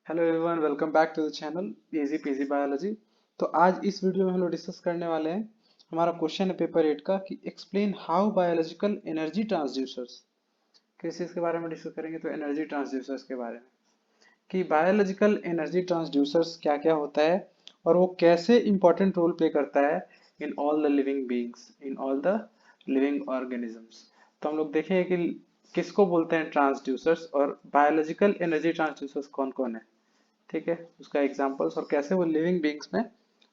Hello everyone, welcome back to the channel easy PG biology. तो आज इस video में हम लोग डिस्कस करने वाले हैं। हमारा क्वेश्चन है पेपर 8 का कि explain how biological energy transducers. किस चीज़ के बारे में डिस्कस करेंगे? तो एनर्जी ट्रांसड्यूसर्स के बारे में कि बायोलॉजिकल एनर्जी ट्रांसड्यूसर्स क्या क्या होता है और वो कैसे इंपॉर्टेंट रोल प्ले करता है in all the living beings, in all the living organisms. तो हम लोग देखेंगे कि किसको बोलते हैं ट्रांसड्यूसर्स और बायोलॉजिकल एनर्जी ट्रांसड्यूसर्स कौन कौन है। ठीक है, उसका एग्जांपल्स और कैसे वो लिविंग बीइंग्स में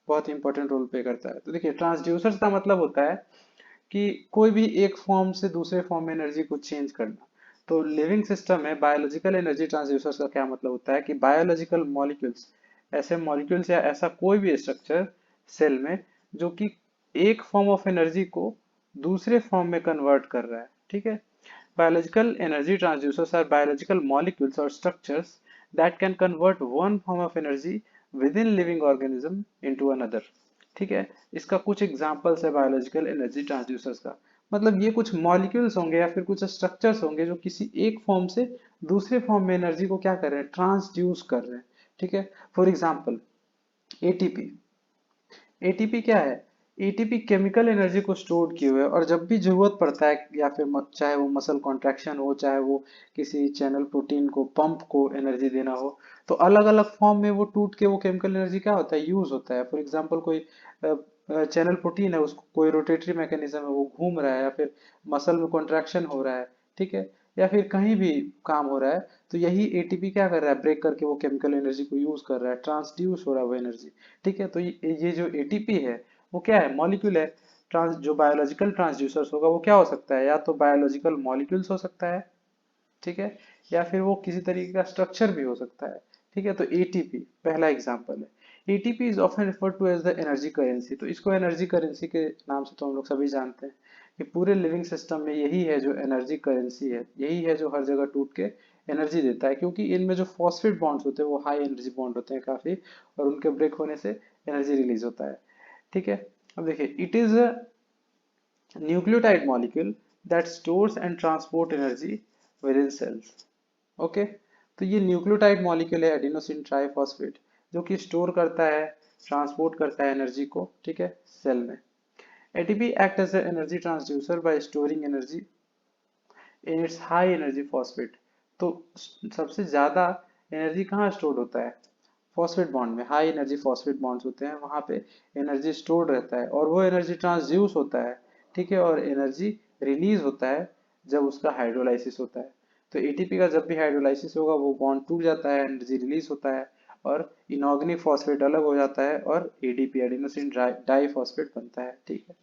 बहुत इंपॉर्टेंट रोल प्ले करता है। तो देखिए, ट्रांसड्यूसर्स का मतलब होता है कि कोई भी एक फॉर्म से दूसरे फॉर्म में एनर्जी को चेंज करना। तो लिविंग सिस्टम में बायोलॉजिकल एनर्जी ट्रांसड्यूसर्स का क्या मतलब होता है कि बायोलॉजिकल मॉलिक्यूल्स, ऐसे मॉलिक्यूल्स या ऐसा कोई भी स्ट्रक्चर सेल में जो कि एक फॉर्म ऑफ एनर्जी को दूसरे फॉर्म में कन्वर्ट कर रहा है। ठीक है, biological energy transducers are biological molecules or structures that can convert one form of energy within living organism into another। ठीक है, इसका कुछ एग्जांपल्स है बायोलॉजिकल एनर्जी ट्रांसड्यूसर्स का। मतलब ये कुछ मॉलिक्यूल्स होंगे या फिर कुछ स्ट्रक्चर्स होंगे जो किसी एक फॉर्म से दूसरे फॉर्म में एनर्जी को क्या कर रहे हैं, ट्रांसड्यूस कर रहे हैं। ठीक है, फॉर एग्जांपल एटीपी। एटीपी क्या है? एटीपी केमिकल एनर्जी को स्टोर किए हुए है और जब भी जरूरत पड़ता है या फिर चाहे वो मसल कॉन्ट्रैक्शन हो, चाहे वो किसी चैनल प्रोटीन को पंप को एनर्जी देना हो, तो अलग अलग फॉर्म में वो टूट के वो केमिकल एनर्जी क्या होता है, यूज होता है। फॉर एग्जांपल कोई चैनल प्रोटीन है, उसको कोई रोटेटरी मैकेनिज्म है, वो घूम रहा है या फिर मसल में कॉन्ट्रैक्शन हो रहा है। ठीक है, या फिर कहीं भी काम हो रहा है, तो यही एटीपी क्या कर रहा है, ब्रेक करके वो केमिकल एनर्जी को यूज कर रहा है, ट्रांसड्यूस हो रहा है वो एनर्जी। ठीक है, तो ये जो एटीपी है वो क्या है, मॉलिक्यूल है। ट्रांस जो बायोलॉजिकल ट्रांसड्यूसर्स होगा वो क्या हो सकता है, या तो बायोलॉजिकल मॉलिक्यूल्स हो सकता है, ठीक है, या फिर वो किसी तरीके का स्ट्रक्चर भी हो सकता है। ठीक है, तो एटीपी पहला एग्जांपल है। ATP is often referred to as the energy currency. तो इसको एनर्जी करेंसी के नाम से तो हम लोग सभी जानते हैं कि पूरे लिविंग सिस्टम में यही है जो एनर्जी करेंसी है, यही है जो हर जगह टूट के एनर्जी देता है, क्योंकि इनमें जो फॉस्फेट बॉन्ड्स होते हैं वो हाई एनर्जी बॉन्ड होते हैं काफी, और उनके ब्रेक होने से एनर्जी रिलीज होता है। ठीक है, अब देखिए, it is a nucleotide molecule that stores and transport energy within cells. Okay, तो ये न्यूक्लियोटाइड मॉलिक्यूल है एडिनोसिन ट्राइफॉस्फेट, जो कि स्टोर करता है, ट्रांसपोर्ट करता है एनर्जी को। ठीक है, सेल में। ATP act as energy transducer by storing energy in its high energy phosphate. तो सबसे ज्यादा एनर्जी कहाँ स्टोर होता है, फॉस्फेट बॉन्ड में। हाई एनर्जी फॉस्फेट बॉन्ड्स होते हैं, वहां पे एनर्जी स्टोर रहता है और वो एनर्जी ट्रांसड्यूस होता है। ठीक है, और एनर्जी रिलीज होता है जब उसका हाइड्रोलाइसिस होता है। तो एटीपी का जब भी हाइड्रोलाइसिस होगा वो बॉन्ड टूट जाता है, एनर्जी रिलीज होता है और इनऑर्गेनिक फॉस्फेट अलग हो जाता है और एडीपी एडिनोसिन डाइफॉस्फेट बनता है। ठीक है,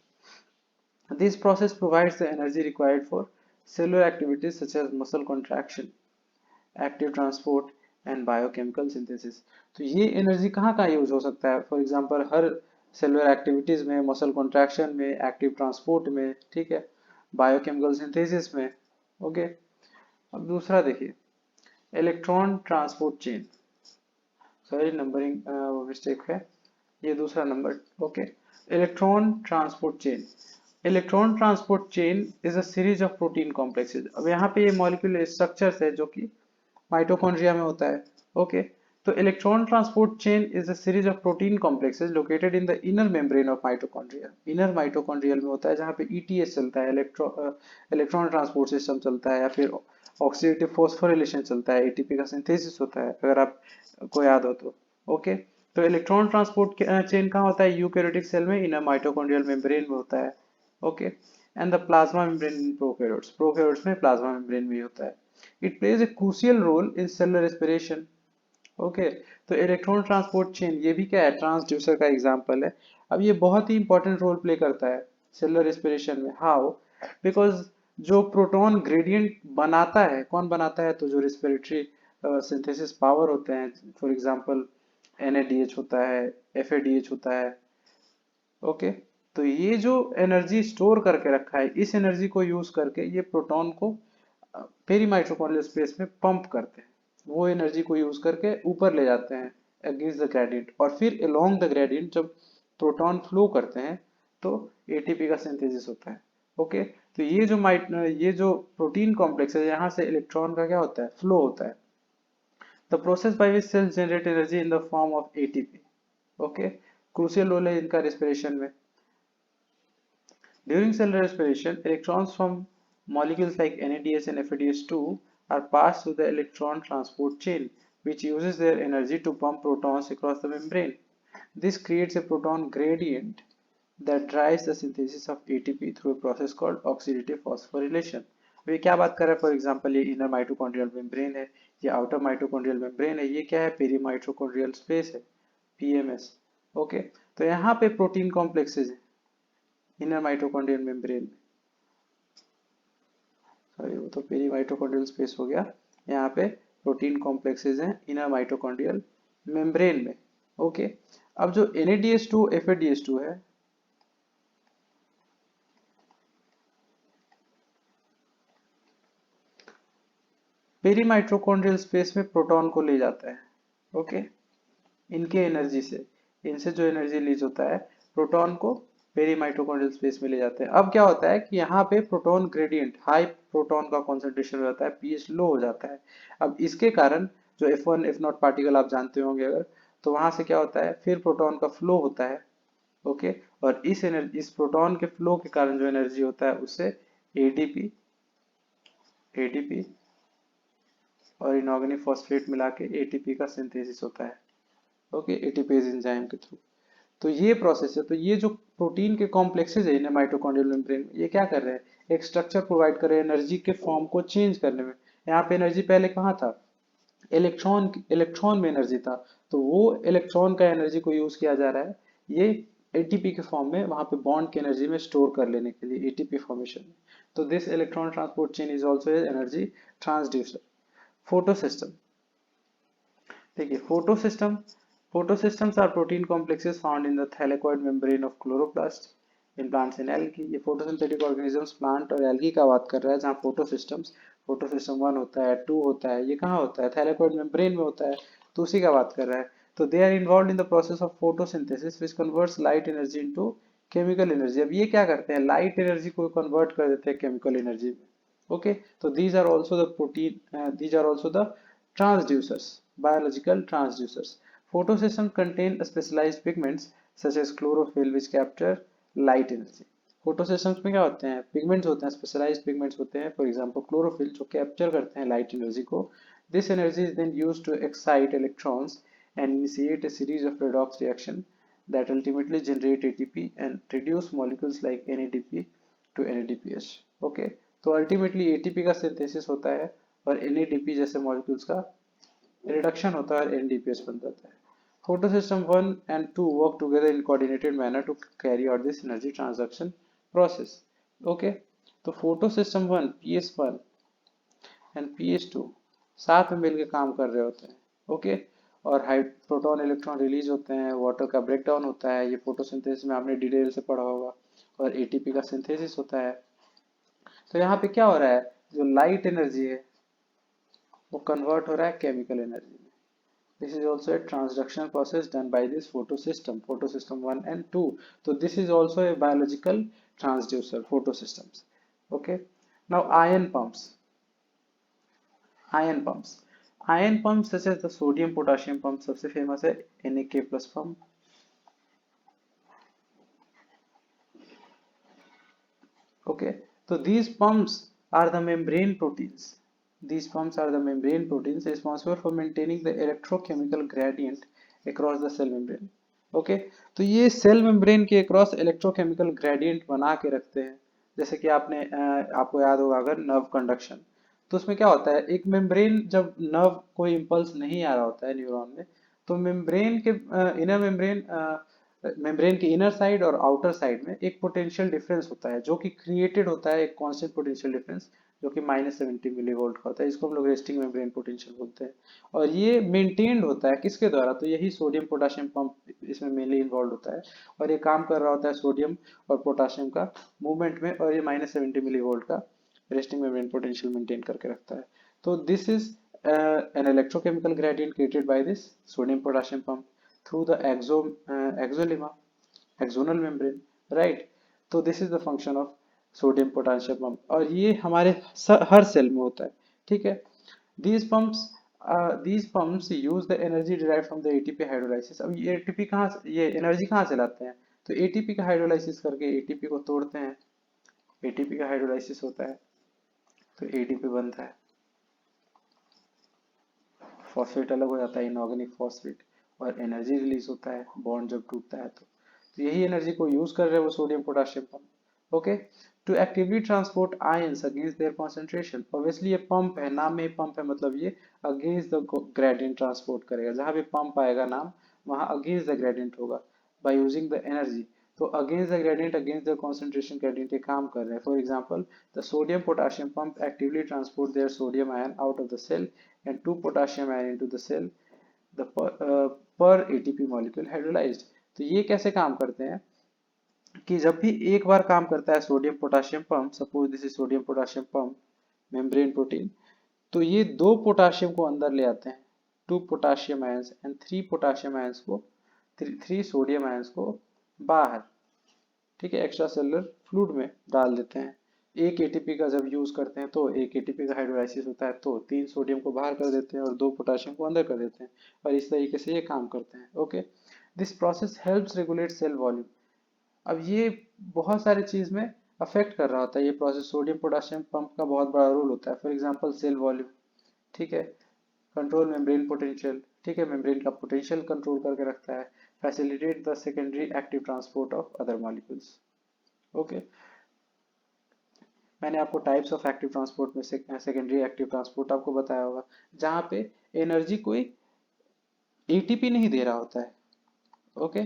this process provides the energy required for cellular activities such as muscle contraction, active transport and biochemical synthesis. तो ये एनर्जी कहाँ कहाँ यूज हो सकता है? For example her cellular activities में, मसल कॉन्ट्रैक्शन में, एक्टिव ट्रांसपोर्ट में, ठीक है, बायोकेमिकल सिंथेसिस में। ओके, अब दूसरा देखिए, electron transport chain. Sorry, numbering mistake है, ये दूसरा number. Okay, electron transport chain. Electron transport chain is a series of protein complexes. अब यहाँ पे ये मॉलिक्यूलर स्ट्रक्चर्स है जो कि माइटोकॉन्ड्रिया में होता है। ओके, तो electron transport chain is a series of protein complexes located in the inner membrane of mitochondria. Inner mitochondrial में होता है, जहाँ पे ईटीएस चलता है, इलेक्ट्रॉन ट्रांसपोर्ट सिस्टम चलता है, या फिर ऑक्सीडेटिव फॉस्फोरिलेशन चलता है, एटीपी का सिंथेसिस होता है, अगर आप को याद हो तो। ओके, तो इलेक्ट्रॉन ट्रांसपोर्ट चेन कहाँ होता है, यूकैरियोटिक सेल में, इनर माइटोकॉन्ड्रियल मेम्ब्रेन में होता है। Okay, and the plasma membrane in prokaryotes. Prokaryotes में प्लाज्मा मेम्ब्रेन भी होता है। It plays a crucial role in cellular respiration। Okay, तो इलेक्ट्रॉन ट्रांसपोर्ट चेन ये भी क्या है, ट्रांसड्यूसर का एग्जांपल है। अब ये बहुत ही इंपॉर्टेंट रोल प्ले करता है सेलुलर रेस्पिरेशन में। हाउ? बिकॉज जो प्रोटॉन ग्रेडियंट बनाता है, कौन बनाता है, तो जो रेस्पिरेटरी सिंथेसिस पावर होते हैं, फॉर एग्जांपल NADH होता है, FADH होता है। ओके, तो ये जो एनर्जी स्टोर करके रखा है, इस एनर्जी को यूज करके ये प्रोटॉन को पेरी माइटोकॉन्ड्रियल स्पेस में पंप करते हैं। वो एनर्जी को यूज करके ऊपर ले जाते हैं अगेंस्ट द ग्रेडियंट, और फिर अलोंग द ग्रेडियंट जब प्रोटॉन फ्लो करते हैं तो एटीपी का सिंथेसिस होता है। ओके, तो ये जो प्रोटीन कॉम्प्लेक्स है, यहाँ से इलेक्ट्रॉन का क्या होता है, फ्लो होता है। The process by which cells generate energy in the form of ATP. Okay, crucial role है इनका रेस्पिरेशन में। During cell respiration, electrons from molecules like NADH and FADH2 are passed through the electron transport chain, which uses their energy to pump protons across the membrane. This creates a proton gradient that drives the synthesis of ATP through a process called oxidative phosphorylation. ये क्या बात कर रहा है? For example ये inner mitochondrial membrane है, ये outer mitochondrial membrane है, ये क्या है? पेरी माइटोकॉन्ड्रियल स्पेस है, PMS। ओके, तो यहाँ पे प्रोटीन कॉम्प्लेक्सेज है इनर माइटोकॉन्ड्रियल मेम्ब्रेन में, सॉरी वो तो पेरी माइटोकॉन्ड्रियल स्पेस हो गया। यहाँ पे प्रोटीन कॉम्प्लेक्सेज हैं इनर माइटोकॉन्ड्रियल मेम्ब्रेन में। ओके, अब जो NADH2 FADH2 है, पेरी माइटोकॉन्ड्रियल स्पेस में प्रोटॉन को ले जाता है। ओके, इनके एनर्जी से, इनसे जो एनर्जी रिलीज होता है, प्रोटॉन को पेरी माइटोकॉन्ड्रियल स्पेस में ले जाते हैं। अब क्या होता है कि यहाँ पे प्रोटॉन ग्रेडियंट, हाई प्रोटॉन का कॉन्सेंट्रेशन हो जाता है, pH लो हो जाता है। अब इसके कारण जो F1 F0 पार्टिकल आप जानते होंगे अगर, तो वहां से क्या होता है, फिर प्रोटॉन का फ्लो होता है। ओके, और इस प्रोटॉन के फ्लो के कारण जो एनर्जी होता है उससे ADP और इनऑर्गेनिक फॉस्फेट मिला के ATP का सिंथेसिस होता है। ओके, एटीपेज एंजाइम के थ्रू। तो ये प्रोसेस है। तो ये जो प्रोटीन के कॉम्प्लेक्सेज है इन्हें माइटोकॉन्ड्रियल मेम्ब्रेन में, ये क्या कर रहे हैं? एक स्ट्रक्चर प्रोवाइड कर रहे हैं एनर्जी के फॉर्म को चेंज करने में। यहाँ पे एनर्जी पहले कहाँ था? इलेक्ट्रॉन में एनर्जी था, तो वो इलेक्ट्रॉन का एनर्जी को यूज किया जा रहा है ये एटीपी के फॉर्म में, वहां पे बॉन्ड की एनर्जी में स्टोर कर लेने के लिए एटीपी फॉर्मेशन में। तो this electron transport chain is also energy transducer. Photo system, देखिए photosystems are protein complexes found in the thylakoid membrane of chloroplast in plants and algae। ये photosynthetic organisms प्लांट और algae का बात कर रहा है, जहाँ फोटोसिस्टम 1 होता है, 2 होता है, ये कहाँ होता है? थाइलेकोइड मेम्ब्रेन में होता है, तो उसी का बात कर रहा है। तो they are involve in the process of photosynthesis which converts light energy into chemical energy. अब ये क्या करते हैं? लाइट एनर्जी को कन्वर्ट कर देते हैं केमिकल एनर्जी में। ओके, तो these are also the protein, these are also the transducers, biological transducers। Photosystems contain specialized pigments such as chlorophyll which capture light energy। फोटोसिस्टम्स में क्या होते हैं? पिगमेंट्स होते हैं, स्पेशलाइज्ड पिगमेंट्स होते हैं, फॉर एग्जांपल क्लोरोफिल, जो कैप्चर करते हैं लाइट एनर्जी को। This energy is then used to excite electrons and initiate a series of redox reaction that ultimately generate ATP and reduce molecules like NADP to NADPH। Okay, तो ultimately ATP का synthesis होता है और NADP जैसे molecules का reduction होता है और NADPH बन जाता है। Photosystem 1 and 2 work together in coordinated manner to carry out this energy transaction process। Okay, तो photosystem 1 PS1 एंड PH2 साथ में मिलकर काम कर रहे होते हैं। ओके, और प्रोटॉन इलेक्ट्रॉन रिलीज होते हैं, वाटर का ब्रेकडाउन होता है, ये फोटोसिंथेसिस में आपने डिटेल से पढ़ा होगा, और ATP का सिंथेसिस होता है। तो यहाँ पे क्या हो रहा है? जो लाइट एनर्जी है वो कन्वर्ट हो रहा है केमिकल एनर्जी में। This is also a transduction process done by this photosystem 1 and 2। तो this is also a biological transducer, photosystems. Okay, now ion pumps such as the sodium potassium pump, सबसे famous है NaK+ pump. Okay, so these pumps are the membrane proteins. These pumps are the membrane proteins responsible for maintaining the electrochemical gradient across the cell membrane। Okay, तो ये cell membrane के across electrochemical gradient बना के रखते हैं। जैसे कि आपको याद होगा अगर नर्व कंडक्शन, तो उसमें क्या होता है? एक मेम्ब्रेन, जब नर्व कोई इम्पल्स नहीं आ रहा होता है न्यूरॉन में, तो मेम्ब्रेन के इनर मेम्ब्रेन के इनर साइड और आउटर साइड में एक पोटेंशियल डिफरेंस होता है, जो कि क्रिएटेड होता है, एक कांस्टेंट पोटेंशियल डिफरेंस, जो कि -70 मिलीवोल्ट का होता है। इसको हम लोग रेस्टिंग मेम्ब्रेन पोटेंशियल बोलते हैं। और ये मेंटेन्ड होता है किसके द्वारा? तो यही सोडियम पोटाशियम पंप इसमें मेनली इन्वॉल्व होता है, और ये काम कर रहा होता है सोडियम और पोटाशियम का मूवमेंट में, और ये -70 मिलीवोल्ट का रेस्टिंग मेम्ब्रेन पोटेंशियल मेंटेन करके रखता है। तो this is an electrochemical gradient created by this sodium potassium pump through the axonal membrane, right? तो this is the function of sodium potassium pump, और ये हमारे हर सेल में होता है। ठीक है, these pumps these pumps use the energy derived from the ATP hydrolysis. अब ये ATP कहाँ से, ये एनर्जी कहाँ से लाते हैं? तो ATP का हाइड्रोलाइसिस करके ATP को तोड़ते हैं, ATP का हाइड्रोलाइसिस होता है तो ADP बनता है, फॉस्फेट अलग हो जाता है इनऑर्गेनिक फॉस्फेट, और एनर्जी रिलीज होता है बॉन्ड जब टूटता है तो यही एनर्जी को यूज कर रहे हैं वो sodium potassium pump. Okay, to actively transport ions against their concentration, obviously ये पंप है, नाम में ही पंप है, मतलब ये अगेंस्ट द ग्रेडियंट ट्रांसपोर्ट करेगा, जहां भी पंप आएगा नाम वहां अगेंस्ट द ग्रेडियंट होगा बाय यूजिंग द एनर्जी। तो against the gradient, against the concentration gradient ये काम कर रहे हैं। For example the sodium potassium pump actively transport their sodium ion out of the cell and 2 potassium ion into the cell, the per ATP molecule hydrolyzed। तो ये कैसे काम करते हैं कि जब भी एक बार काम करता है sodium potassium pump, suppose this is sodium potassium pump membrane protein, तो ये 2 पोटेशियम को अंदर ले आते हैं, 2 potassium ions and 3 potassium ions को, 3 सोडियम आयंस को बाहर, ठीक है, एक्स्ट्रा सेलुलर फ्लूइड में डाल देते हैं। एक एटीपी का जब यूज करते हैं तो एक एटीपी का हाइड्रोलाइसिस होता है तो 3 सोडियम को बाहर कर देते हैं और 2 पोटेशियम को अंदर कर देते हैं, और इस तरीके से ये काम करते हैं। Okay, this process helps regulate cell volume. अब ये बहुत सारी चीज में अफेक्ट कर रहा होता है ये प्रोसेस, सोडियम पोटेशियम पंप का बहुत बड़ा रोल होता है। फॉर एग्जांपल सेल वॉल्यूम, ठीक है, कंट्रोल मेम्ब्रेन पोटेंशियल, ठीक है, मेम्ब्रेन का पोटेंशियल कंट्रोल करके रखता है, facilitate the secondary active transport of other molecules. Okay, मैंने आपको टाइप्स ऑफ एक्टिव ट्रांसपोर्ट में सेकेंडरी एक्टिव ट्रांसपोर्ट आपको बताया होगा, जहां पे एनर्जी कोई एटीपी नहीं दे रहा होता है। ओके,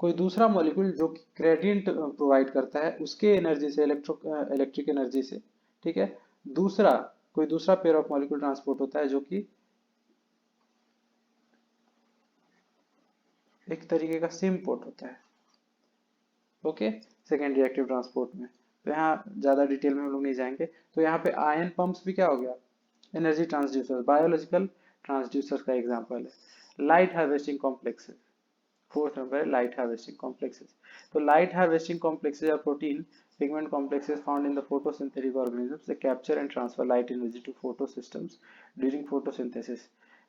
कोई दूसरा मॉलिक्यूल जो ग्रेडियंट प्रोवाइड करता है उसके एनर्जी से, इलेक्ट्रिक एनर्जी से, ठीक है, दूसरा कोई दूसरा पेयर ऑफ मॉलिक्यूल ट्रांसपोर्ट होता है जो कि एक तरीके का सिम्पोर्ट होता है। ओके, सेकेंडरी एक्टिव ट्रांसपोर्ट में तो यहाँ ज्यादा डिटेल में हम लोग नहीं जाएंगे। तो यहाँ पे आयन पंप्स भी क्या हो गया, एनर्जी ट्रांसड्यूसर, बायोलॉजिकल ट्रांसड्यूसर का एग्जांपल है। Light harvesting complexes, fourth number है लाइट हार्वेस्टिंग कॉम्प्लेक्सेस। तो light harvesting complexes are protein pigment complexes found in the photosynthetic organisms. They capture and transfer light energy to photosystems during photosynthesis.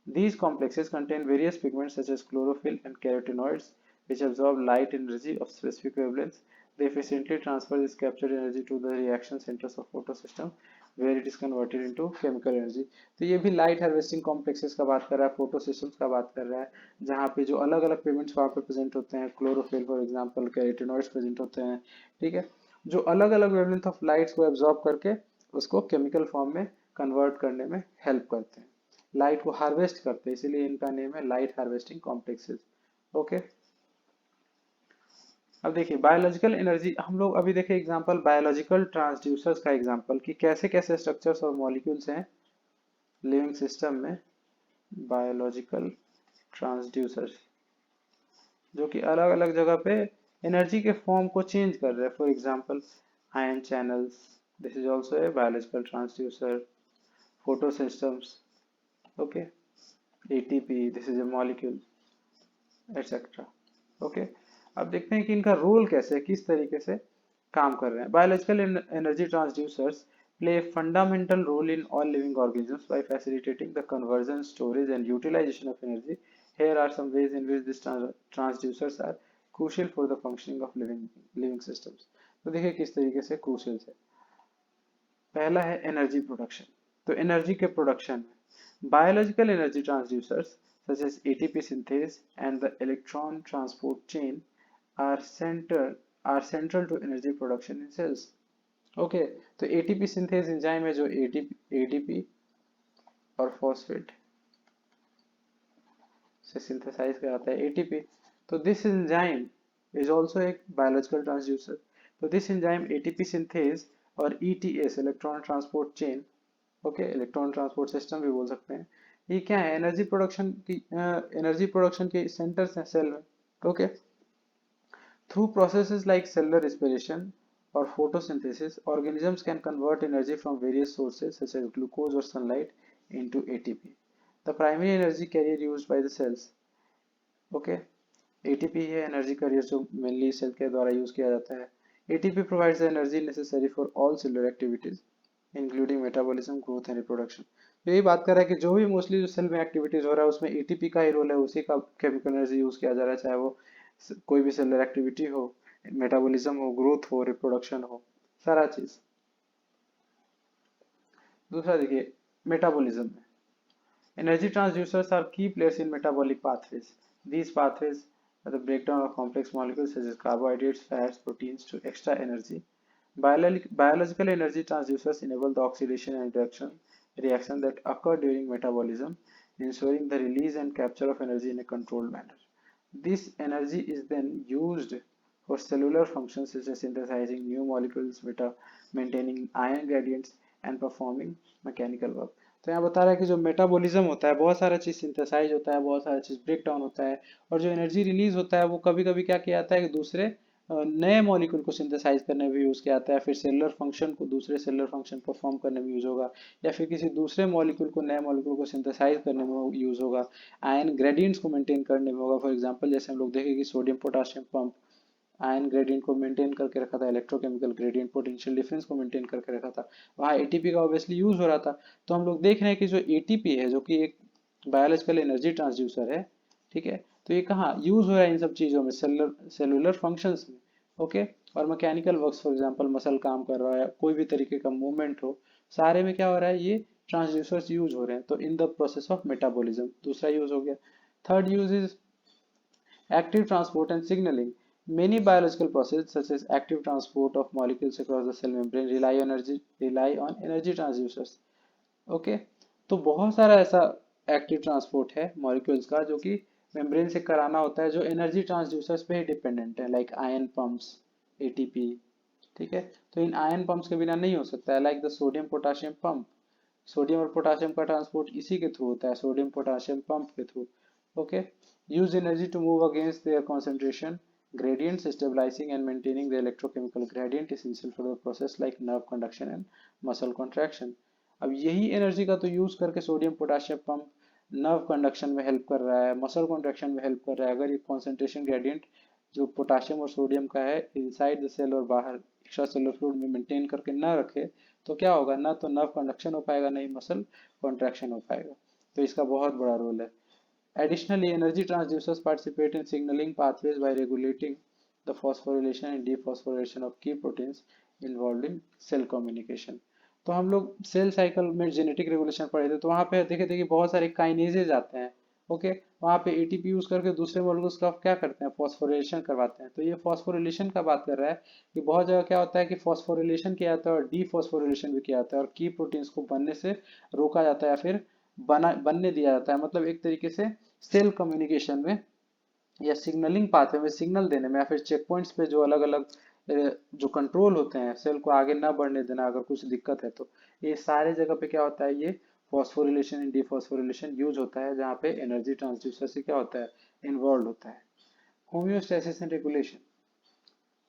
These complexes contain various pigments such as chlorophyll and carotenoids, which absorb light energy of specific wavelengths. They efficiently transfer this captured energy to the reaction centers of photosystem, where it is converted into chemical energy। तो ये भी light harvesting complexes का बात कर रहा है, photo systems का बात कर रहा है, जहाँ पे जो अलग अलग पिगमेंट्स वहाँ पे प्रेजेंट होते हैं, chlorophyll for example, carotenoids present होते हैं, ठीक है, जो अलग अलग वेवलेंथ ऑफ लाइट्स को एब्जॉर्ब करके उसको केमिकल फॉर्म में कन्वर्ट करने में हेल्प करते हैं, लाइट को हार्वेस्ट करते हैं, इसीलिए इनका नेम है लाइट हार्वेस्टिंग कॉम्प्लेक्सेस। ओके, अब देखिए बायोलॉजिकल एनर्जी, हम लोग अभी देखे एग्जांपल बायोलॉजिकल ट्रांसड्यूसर्स का एग्जांपल कि कैसे कैसे स्ट्रक्चर्स और मॉलिक्यूल्स हैं लिविंग सिस्टम में, बायोलॉजिकल ट्रांसड्यूसर्स जो कि अलग अलग जगह पे एनर्जी के फॉर्म को चेंज कर रहे हैं। For example ion channels, this is also a biological transducer, photo systems, okay, ATP, this is a molecule, etcetera. Okay, अब देखते हैं कि इनका रोल कैसे, किस तरीके से काम कर रहे हैं। Biological energy transducers play a fundamental role in all living organisms by facilitating the conversion, storage and utilization of energy. Here are some ways in which these transducers are crucial for the functioning of living systems। तो देखिए किस तरीके से crucial है। पहला है energy production. तो energy के प्रोडक्शन में biological energy transducers such as ATP synthase and the electron transport chain are central to energy production in cells। Okay, तो एटीपी सिंथेज एंजाइम है जो एटीपी और फॉस्फेट से सिंथेसाइज कराता है एटीपी। तो दिस एंजाइम इज आल्सो एक biological transducer. तो दिस एंजाइम एटीपी सिंथेज और ETS, electron transport chain, okay, electron transport system भी बोल सकते हैं, ये क्या है, एनर्जी प्रोडक्शन के सेंटर्स हैं सेल में। Okay, through processes like cellular respiration or photosynthesis, organisms can convert energy from various sources such as glucose or sunlight into ATP, the primary energy carrier used by the cells। Okay, ATP है energy carrier जो mainly cell के द्वारा use किया जाता है। ATP provides the energy necessary for all cellular activities including metabolism, growth and reproduction। यही बात कर रहा है कि जो भी मोस्टली जो सेल में एक्टिविटीज हो रहा है उसमें एटीपी का ही रोल है, उसी का केमिकल एनर्जी यूज किया जा रहा है, चाहे वो कोई भी सेलुलर एक्टिविटी हो, मेटाबॉलिज्म हो, ग्रोथ हो, रिप्रोडक्शन हो, सारा चीज। दूसरा देखिए, मेटाबॉलिज्म में energy transducers are key players in metabolic pathways. These pathways are the breakdown of complex molecules such as carbohydrates, fats, proteins to extra energy. Biological energy transducers enable the oxidation and reaction that occur during metabolism, ensuring the release and capture of energy in a controlled manner. This energy is then used for cellular functions such as synthesizing new molecules, maintaining ion gradients, and performing mechanical work. तो यहाँ बता रहा है कि जो metabolism होता है, बहुत सारा चीज सिंथेसाइज होता है, बहुत सारा चीज ब्रेक डाउन होता है, और जो एनर्जी रिलीज होता है वो कभी कभी क्या किया जाता है कि दूसरे नए मॉलिक्यूल को सिंथेसाइज करने में भी यूज किया जाता है, फिर सेलुलर फंक्शन को दूसरे सेलुलर फंक्शन परफॉर्म करने में यूज होगा, या फिर किसी दूसरे मॉलिक्यूल को नए मॉलिक्यूल को सिंथेसाइज करने में यूज होगा, आयन ग्रेडियंट्स को मेंटेन करने में होगा। फॉर एग्जांपल जैसे हम लोग देखें कि sodium potassium pump ion gradient को मेंटेन करके रखा था, इलेक्ट्रोकेमिकल ग्रेडियंट पोटेंशियल डिफरेंस को मेंटेन करके रखा था, वहाँ एटीपी का ऑब्वियसली यूज हो रहा था। तो हम लोग देख रहे हैं कि जो एटीपी है, जो कि एक बायोलॉजिकल एनर्जी ट्रांसड्यूसर है, ठीक है, तो ये कहाँ यूज हो रहा है, इन सब चीजों में, सेलुलर फंक्शंस में, ओके। और mechanical works, for example muscle काम कर रहा है, कोई भी तरीके का मूवमेंट हो, सारे में क्या हो रहा है, ये ट्रांसड्यूसर्स यूज हो रहे हैं। तो इन द प्रोसेस ऑफ मेटाबॉलिज्म दूसरा यूज हो गया। Third use is active transport and signaling. Many biological processes, such as active transport of molecules across the cell membrane, rely on energy transducers. Okay, तो बहुत सारा ऐसा एक्टिव ट्रांसपोर्ट है molecules का जो कि मेम्ब्रेन से कराना होता है, जो एनर्जी ट्रांसड्यूसर्स पे ही डिपेंडेंट है, लाइक आयन पंप्स, एटीपी, ठीक है। तो इन आयन पंप्स के बिना नहीं हो सकता है, like the sodium potassium pump. Sodium और पोटाशियम का ट्रांसपोर्ट इसी के थ्रू होता है, सोडियम पोटाशियम पंप के through, okay. use energy to move against their concentration gradients, stabilizing and maintaining the electrochemical gradient essential for the process like nerve conduction and muscle contraction. अब यही energy का तो use करके sodium potassium pump nerve conduction में help कर रहा है, muscle contraction में हेल्प कर रहा है। अगर ये कॉन्सेंट्रेशन ग्रेडियंट जो पोटाशियम और सोडियम का है इनसाइड द सेल और बाहर एक्स्ट्रा सेलुलर फ्लूइड में मेंटेन करके ना रखे, तो क्या होगा, ना तो नर्व कंडक्शन हो पाएगा, ना ही मसल कॉन्ट्रैक्शन हो पाएगा। तो इसका बहुत बड़ा रोल है। Additionally, energy transducers participate in signaling pathways by regulating the phosphorylation and dephosphorylation of key proteins involved in cell communication. तो हम लोग सेल साइकिल में जेनेटिक रेगुलेशन पढ़े थे, तो वहाँ पे देखे थे कि बहुत सारे काइनेजेज आते हैं, ओके। वहाँ पे एटीपी यूज करके दूसरे मॉलिक्यूल्स का क्या करते हैं, फॉस्फोरिलेशन करवाते हैं। तो ये फॉस्फोरिलेशन का बात कर रहा है कि बहुत जगह क्या होता है कि फॉस्फोरिलेशन किया जाता है और डीफॉस्फोरिलेशन भी किया जाता है, और की प्रोटीन्स को बनने से रोका जाता है या फिर बनने दिया जाता है, मतलब एक तरीके से सेल कम्युनिकेशन में या सिग्नलिंग पाथवे में सिग्नल देने में, या फिर चेक पॉइंट्स पे जो अलग अलग जो कंट्रोल होते हैं सेल को आगे ना बढ़ने देना अगर कुछ दिक्कत है, तो ये सारे जगह पे क्या होता है, ये फॉस्फोरिलेशन एंड डिफॉस्फोरिलेशन यूज होता है, जहाँ पे एनर्जी ट्रांसड्यूसर से क्या होता है, इन्वॉल्व होता है। Homeostasis and regulation,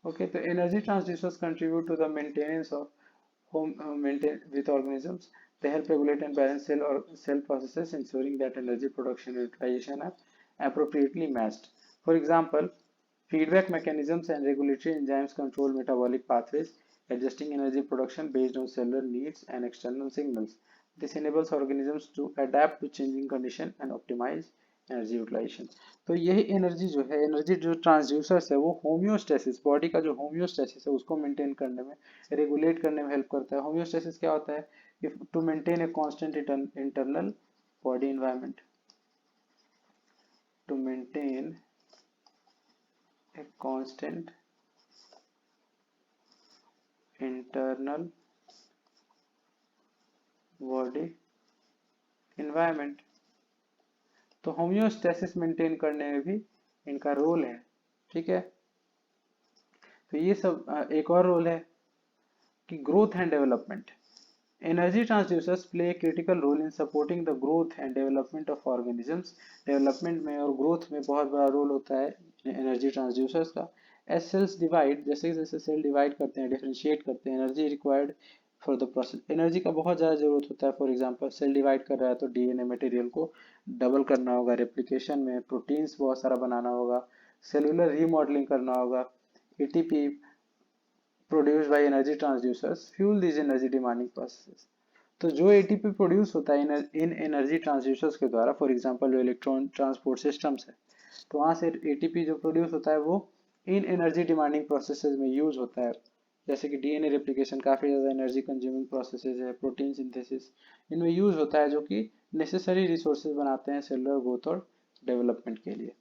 okay. तो energy transducers contribute to the maintenance of maintain with organisms. They help regulate and balance cell processes, ensuring that energy production and utilization are appropriately matched. For example, feedback mechanisms and regulatory enzymes control metabolic pathways, adjusting energy production based on cellular needs and external signals. This enables organisms to adapt to changing conditions and optimize energy utilisation. तो यही energy जो है, energy जो transducers है, वो homeostasis, body का जो homeostasis है उसको मेंटेन करने में, रेगुलेट करने में हेल्प करता है। होम्योस्टेसिस क्या होता है, to maintain a constant internal body environment, to maintain a constant internal body environment. तो होम्योस्टेसिस मेंटेन करने में भी इनका रोल है, ठीक है। तो ये सब एक और रोल है कि growth and development. Energy transducers play a critical role in supporting the growth and development of organisms. Development में और ग्रोथ में बहुत बड़ा रोल होता है एनर्जी ट्रांसड्यूसर्स का। एज सेल्स डिवाइड, जैसे जैसे सेल डिवाइड करते हैं, डिफरेंशिएट करते हैं, energy required for the process, energy का बहुत ज़्यादा जरूरत होता है। फॉर एग्जांपल सेल डिवाइड कर रहा है तो डीएनए मटेरियल को डबल करना होगा, रेप्लिकेशन में प्रोटीन्स बहुत सारा बनाना होगा, सेलुलर रीमॉडलिंग करना होगा। ATP produced by energy transducers fuel these energy demanding processes. तो जो एटीपी प्रोड्यूस होता है इन एनर्जी ट्रांसड्यूसर्स के द्वारा, फॉर एग्जांपल जो इलेक्ट्रॉन ट्रांसपोर्ट सिस्टम्स है, तो वहाँ से एटीपी जो प्रोड्यूस होता है वो इन एनर्जी डिमांडिंग प्रोसेसेस में यूज होता है। जैसे कि डीएनए रेप्लिकेशन काफ़ी ज़्यादा एनर्जी कंज्यूमिंग प्रोसेसेस है, प्रोटीन सिंथेसिस इनमें यूज होता है, जो कि नेसेसरी रिसोर्सेज बनाते हैं सेलुलर ग्रोथ और डेवलपमेंट के लिए।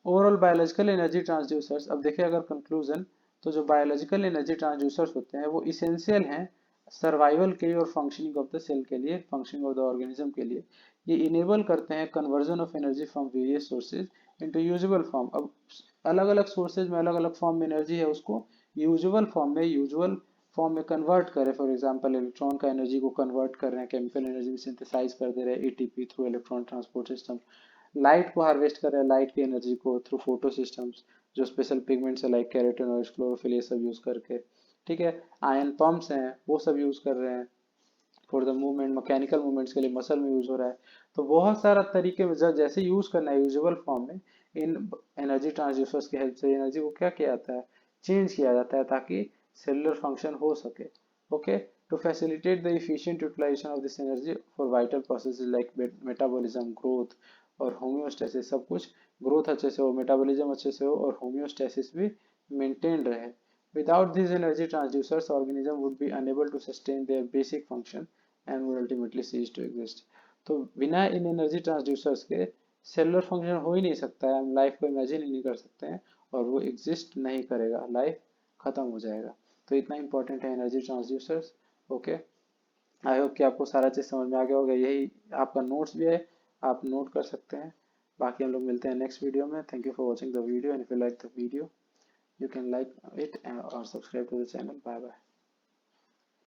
ओवरऑल बायोलॉजिकल एनर्जी ट्रांसड्यूसर्स, अब देखिए अगर कंक्लूजन, तो जो बायोलॉजिकल एनर्जी ट्रांसड्यूसर्स होते हैं वो इसेंशियल हैं सर्वाइवल के लिए और फंक्शनिंग ऑफ द सेल के लिए, फंक्शनिंग ऑफ द ऑर्गेनिज्म के लिए। ये इनेबल करते हैं conversion of energy from various sources into usual form. अब अलग अलग सोर्सेज में अलग अलग फॉर्म में एनर्जी है, उसको यूजुअल फॉर्म में कन्वर्ट करें। फॉर एग्जांपल इलेक्ट्रॉन का एनर्जी को कन्वर्ट कर रहे हैं, केमिकल एनर्जी में सिंथेसाइज कर दे रहे हैं ATP through electron transport system. Light को हार्वेस्ट कर रहे हैं, लाइट की एनर्जी को थ्रू फोटो सिस्टम्स, जो स्पेशल पिगमेंट्स है लाइक कैरोटेनॉइड्स, क्लोरोफिल, ये सब यूज करके। ठीक है, आयन पंप्स हैं वो सब यूज कर रहे हैं for the movement, mechanical movements के लिए मसल में यूज हो रहा है। तो बहुत सारा तरीके में जैसे यूज करना है यूजुअल फॉर्म में, इन एनर्जी ट्रांसड्यूसर्स की हेल्प से एनर्जी को क्या किया जाता है, चेंज किया जाता है, ताकि सेलुलर फंक्शन हो सके। Okay, to facilitate the efficient utilization of this energy for vital processes like metabolism, growth और homeostasis, सब कुछ ग्रोथ अच्छे से हो, मेटाबॉलिज्म अच्छे से हो और होम्योस्टेसिस भी मेंटेन रहे। Without these energy transducers, organism would be unable to sustain their basic function and would ultimately cease to exist. तो बिना इन एनर्जी ट्रांसड्यूसर्स के सेलुलर फंक्शन हो ही नहीं सकता है, हम लाइफ को इमेजिन ही नहीं कर सकते हैं, और वो एग्जिस्ट नहीं करेगा, लाइफ खत्म हो जाएगा। तो इतना इंपॉर्टेंट है energy transducers. Okay, I hope कि आपको सारा चीज़ समझ में आ गया होगा। यही आपका नोट्स भी है, आप नोट कर सकते हैं। बाकी हम लोग मिलते हैं नेक्स्ट वीडियो में। Thank you for watching the video and if you like the video you can like it or subscribe to the channel. Bye bye.